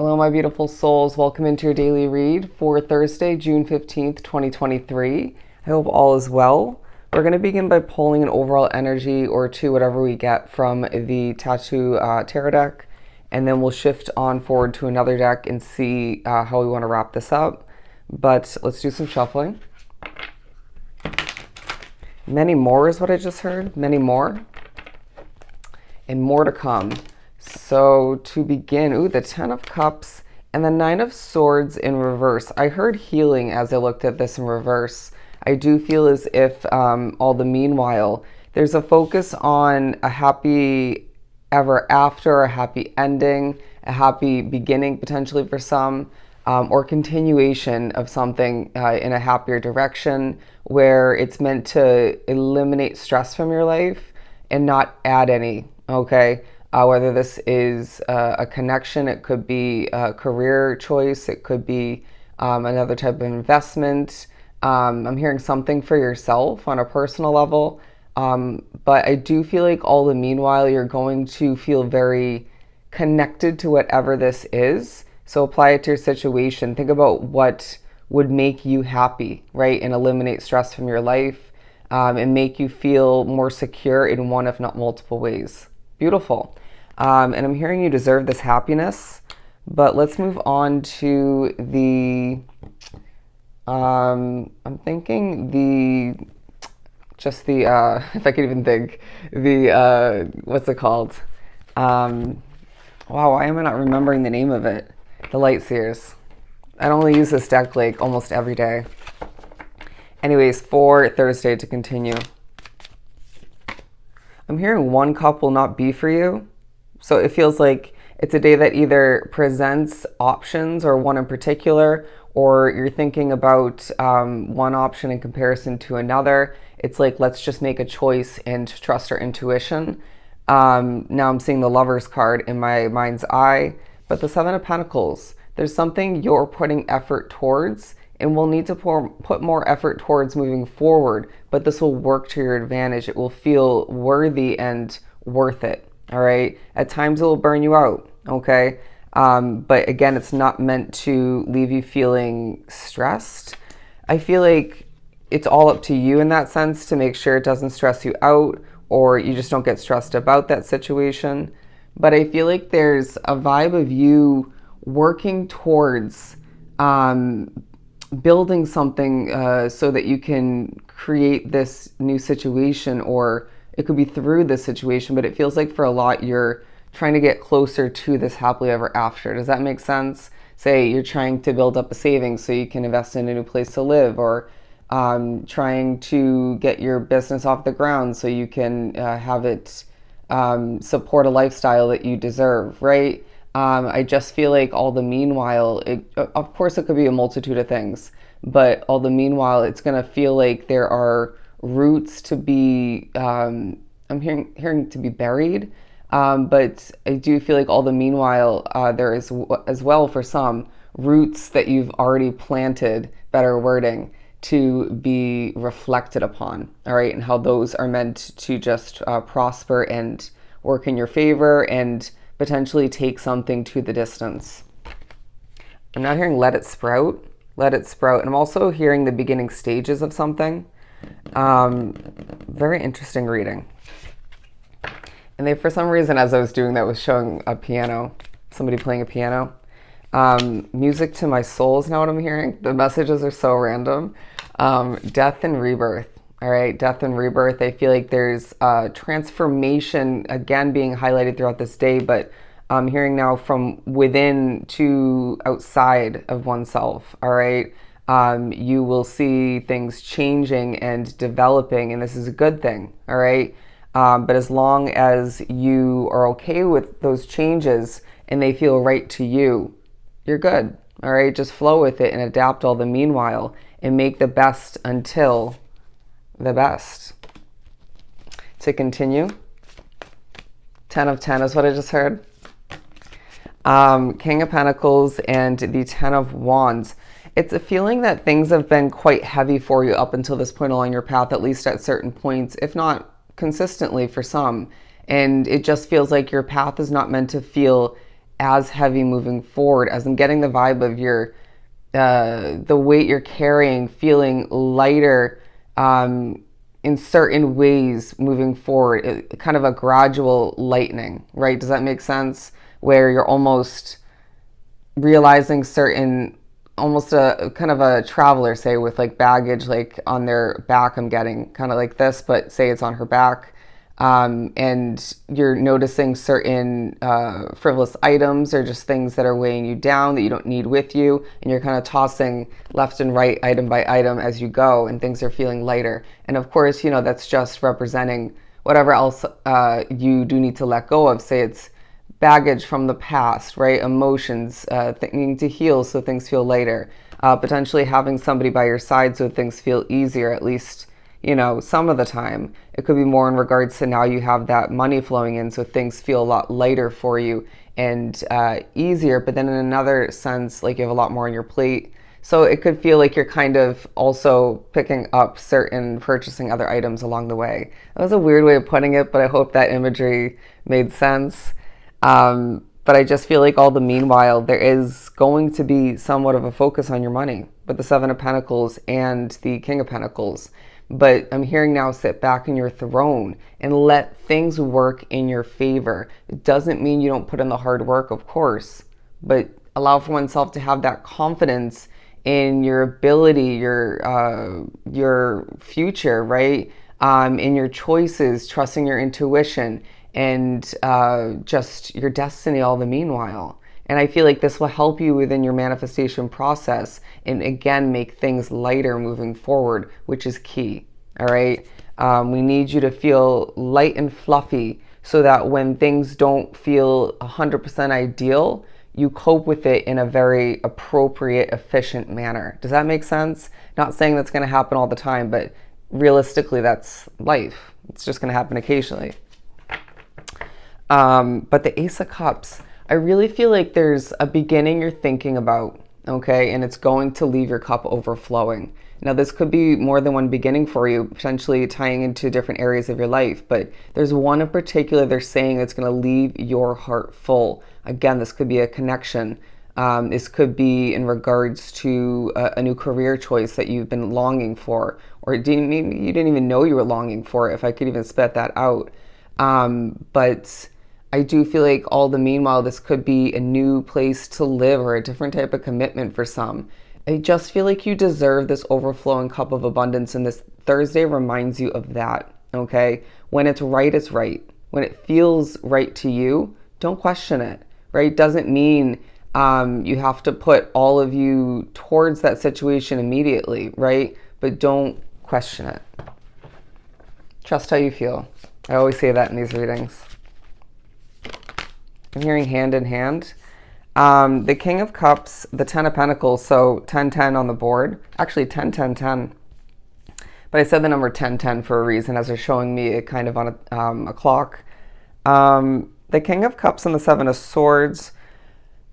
Hello, my beautiful souls. Welcome into your daily read for Thursday, June 15th, 2023. I hope all is well. We're going to begin by pulling an overall energy or two, whatever we get from the Tattoo Tarot deck, and then we'll shift on forward to another deck and see how we want to wrap this up. But let's do some shuffling. Many more is what I just heard. Many more. And more to come. So to begin, the 10 of Cups and the 9 of Swords in reverse. I heard healing as I looked at this in reverse. I do feel as if all the meanwhile, there's a focus on a happy ever after, a happy ending, a happy beginning potentially for some, or continuation of something in a happier direction where it's meant to eliminate stress from your life and not add any, okay? Whether this is a connection, it could be a career choice, it could be another type of investment. I'm hearing something for yourself on a personal level. But I do feel like all the meanwhile, you're going to feel very connected to whatever this is. So apply it to your situation. Think about what would make you happy, right? And eliminate stress from your life and make you feel more secure in one, if not multiple ways. Beautiful. And I'm hearing you deserve this happiness, but let's move on to the, I'm thinking if I could even think, what's it called? Wow, why am I not remembering the name of it? The Light Seers. I only use this deck like almost every day. Anyways, for Thursday to continue. I'm hearing one cup will not be for you. So it feels like it's a day that either presents options or one in particular, or you're thinking about one option in comparison to another. It's like, let's just make a choice and trust our intuition. Now I'm seeing the Lover's card in my mind's eye, but the Seven of Pentacles, there's something you're putting effort towards and will need to put more effort towards moving forward, but this will work to your advantage. It will feel worthy and worth it. All right. At times it will burn you out. Okay. But again, it's not meant to leave you feeling stressed. I feel like it's all up to you in that sense to make sure it doesn't stress you out or you just don't get stressed about that situation. But I feel like there's a vibe of you working towards building something so that you can create this new situation, or it could be through this situation, but it feels like for a lot you're trying to get closer to this happily ever after. Does that make sense? Say you're trying to build up a savings so you can invest in a new place to live, or trying to get your business off the ground so you can have it support a lifestyle that you deserve, right? I just feel like all the meanwhile, of course it could be a multitude of things, but all the meanwhile, it's going to feel like there are roots to be, I'm hearing to be buried, but I do feel like all the meanwhile, there is as well for some roots that you've already planted, better wording, to be reflected upon, all right, and how those are meant to just prosper and work in your favor and potentially take something to the distance. I'm not hearing let it sprout, and I'm also hearing the beginning stages of something. Very interesting reading. And they, for some reason, as I was doing that, was showing a piano, somebody playing a piano. Music to my soul is now what I'm hearing. The messages are so random. Death and rebirth. All right, death and rebirth. I feel like there's transformation, again, being highlighted throughout this day, but I'm hearing now from within to outside of oneself, all right? You will see things changing and developing, and this is a good thing, all right? But as long as you are okay with those changes and they feel right to you, you're good, all right? Just flow with it and adapt all the meanwhile and make the best until the best. To continue, 10 of 10 is what I just heard. King of Pentacles and the 10 of Wands. It's a feeling that things have been quite heavy for you up until this point along your path, at least at certain points, if not consistently for some. And it just feels like your path is not meant to feel as heavy moving forward, as I'm getting the vibe of the weight you're carrying feeling lighter in certain ways moving forward, kind of a gradual lightening, right? Does that make sense? Where you're almost realizing certain, almost a kind of a traveler, say, with like baggage like on their back. I'm getting kind of like this, but say it's on her back. And you're noticing certain frivolous items or just things that are weighing you down that you don't need with you, and you're kind of tossing left and right, item by item as you go, and things are feeling lighter. And of course, that's just representing whatever else you do need to let go of. Say it's baggage from the past, right? Emotions, needing to heal so things feel lighter. Potentially having somebody by your side so things feel easier, at least some of the time. It could be more in regards to now you have that money flowing in, so things feel a lot lighter for you and easier. But then in another sense, like you have a lot more on your plate. So it could feel like you're kind of also picking up purchasing other items along the way. That was a weird way of putting it, but I hope that imagery made sense. But I just feel like all the meanwhile, there is going to be somewhat of a focus on your money with the Seven of Pentacles and the King of Pentacles. But I'm hearing now, sit back in your throne and let things work in your favor. It doesn't mean you don't put in the hard work, of course, but allow for oneself to have that confidence in your ability, your future, right? In your choices, trusting your intuition, and just your destiny all the meanwhile. And I feel like this will help you within your manifestation process and again, make things lighter moving forward, which is key. All right. We need you to feel light and fluffy so that when things don't feel 100% ideal, you cope with it in a very appropriate, efficient manner. Does that make sense? Not saying that's going to happen all the time, but realistically, that's life. It's just going to happen occasionally. But the Ace of Cups, I really feel like there's a beginning you're thinking about, okay? And it's going to leave your cup overflowing. Now, this could be more than one beginning for you, potentially tying into different areas of your life, but there's one in particular they're saying that's going to leave your heart full. Again, this could be a connection. This could be in regards to a new career choice that you've been longing for, or you didn't even know you were longing for it, if I could even spit that out. But I do feel like all the meanwhile, this could be a new place to live or a different type of commitment for some. I just feel like you deserve this overflowing cup of abundance, and this Thursday reminds you of that, okay? When it's right, it's right. When it feels right to you, don't question it, right? Doesn't mean you have to put all of you towards that situation immediately, right? But don't question it. Trust how you feel. I always say that in these readings. I'm hearing hand in hand. The King of Cups, the Ten of Pentacles, so 10-10 on the board. Actually, 10-10-10. But I said the number 10-10 for a reason, as they're showing me it kind of on a clock. The King of Cups and the Seven of Swords.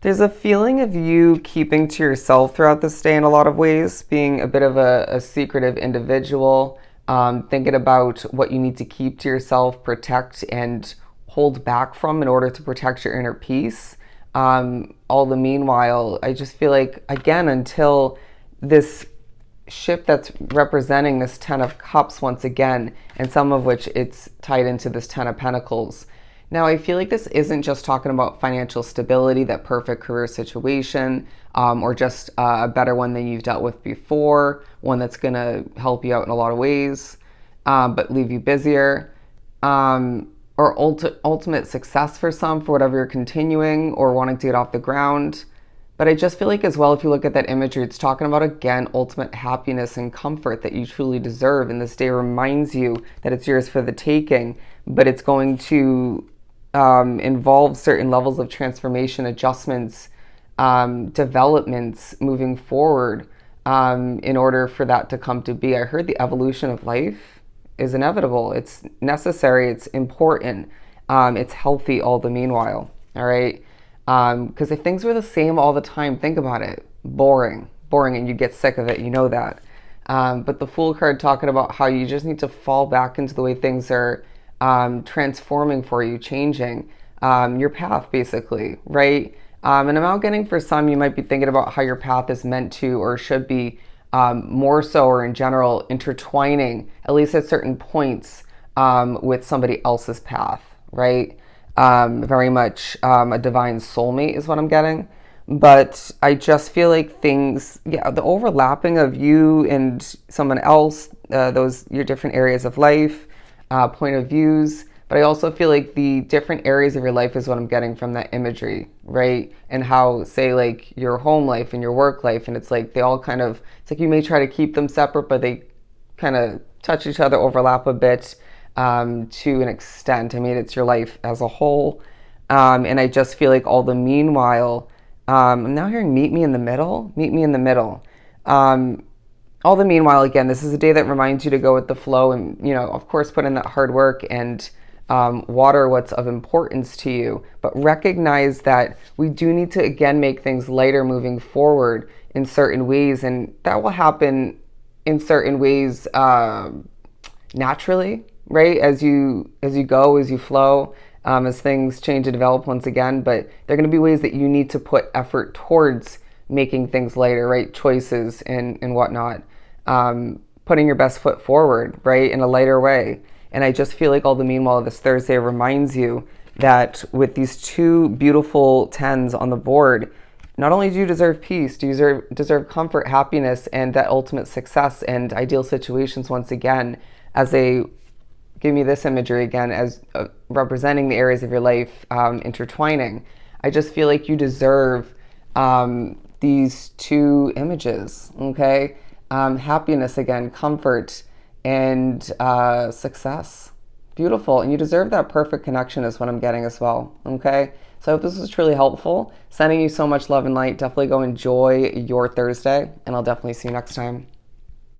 There's a feeling of you keeping to yourself throughout this day in a lot of ways, being a bit of a secretive individual, thinking about what you need to keep to yourself, protect, and hold back from in order to protect your inner peace. All the meanwhile, I just feel like, again, until this ship that's representing this Ten of Cups once again, and some of which it's tied into this Ten of Pentacles. Now, I feel like this isn't just talking about financial stability, that perfect career situation, or just a better one than you've dealt with before, one that's going to help you out in a lot of ways, but leave you busier. Or ultimate success for some, for whatever you're continuing or wanting to get off the ground. But I just feel like as well, if you look at that imagery, it's talking about, again, ultimate happiness and comfort that you truly deserve. And this day reminds you that it's yours for the taking, but it's going to involve certain levels of transformation, adjustments, developments moving forward in order for that to come to be. I heard the evolution of life is inevitable. It's necessary. It's important. It's healthy all the meanwhile. All right. Because if things were the same all the time, think about it. Boring, and you get sick of it. You know that. But the Fool card talking about how you just need to fall back into the way things are transforming for you, changing. your path, basically, right? And I'm out getting for some, you might be thinking about how your path is meant to or should be more so, or in general, intertwining, at least at certain points, with somebody else's path, right? Very much a divine soulmate is what I'm getting. But I just feel like things, yeah, the overlapping of you and someone else, those your different areas of life, point of views. But I also feel like the different areas of your life is what I'm getting from that imagery, right? And how, say, like your home life and your work life, and it's like they all kind of, it's like you may try to keep them separate, but they kind of touch each other, overlap a bit to an extent. I mean, it's your life as a whole. And I just feel like all the meanwhile, I'm now hearing meet me in the middle, meet me in the middle. All the meanwhile, again, this is a day that reminds you to go with the flow and, you know, of course, put in that hard work and water what's of importance to you. But recognize that we do need to, again, make things lighter moving forward in certain ways. And that will happen in certain ways naturally, right? As you go, as you flow, as things change and develop once again. But there are going to be ways that you need to put effort towards making things lighter, right? Choices and whatnot. Putting your best foot forward, right? In a lighter way. And I just feel like all the meanwhile this Thursday reminds you that with these two beautiful tens on the board, not only do you deserve peace, do you deserve comfort, happiness, and that ultimate success and ideal situations once again, as they give me this imagery again as representing the areas of your life intertwining. I just feel like you deserve these two images, okay? Happiness again, comfort, and success. Beautiful. And you deserve that perfect connection is what I'm getting as well, okay? So I hope this was truly helpful. Sending you so much love and light. Definitely go enjoy your Thursday, and I'll definitely see you next time.